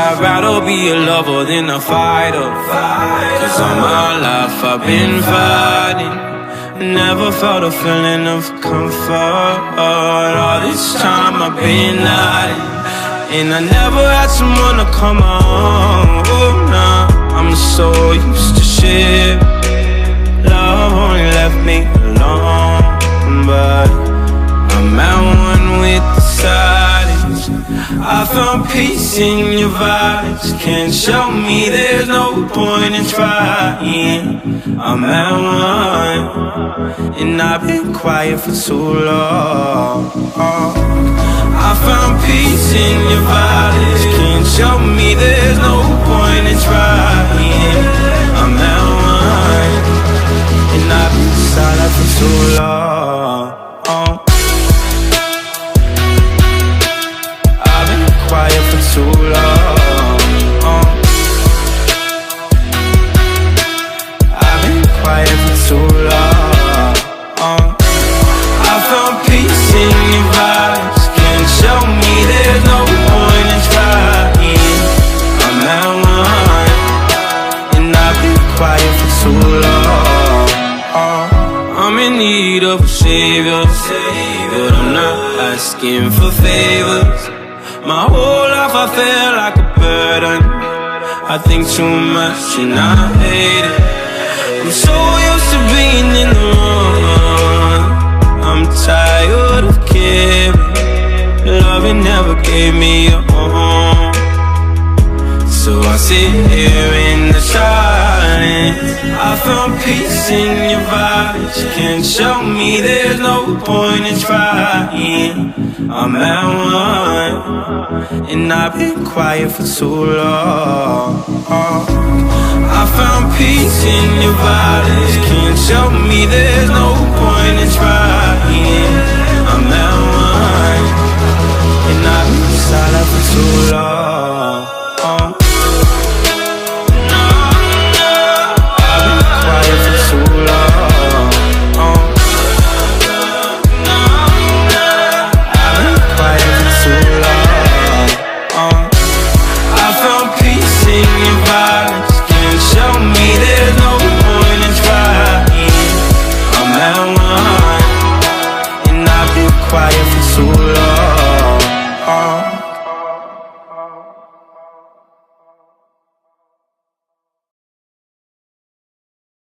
I'd rather be a lover than a fighter. Cause all my life I've been fighting, never felt a feeling of comfort. All this time I've been hiding, and I never had someone to come on. Oh, nah, I'm so used to shit. Love only left me alone, but I'm at one with the silence. I found peace in your vibes. Can't show me there's no point in trying. I'm at one, and I've been quiet for too long. I found peace in your vibes. Can't show me there's no point in trying. I'm at one, and I've been silent for too long. I've been quiet for too long. I've been quiet for too long. I found peace in your vibes. Can't show me there's no point in trying. I'm at one, and I've been quiet for too long. I'm in need of a savior, but I'm not asking for favors. My whole life I feel like a burden. I think too much and I hate it. I'm so used to being in the wrong. I'm tired of caring. Loving never gave me a home, so I sit here in the silence. I found peace in your vibes. Can't show me there's no point in trying. I'm at one, and I've been quiet for too long. I found peace in your vibes. Can't show me there's no point in trying. I'm at one, and I've been silent for too long.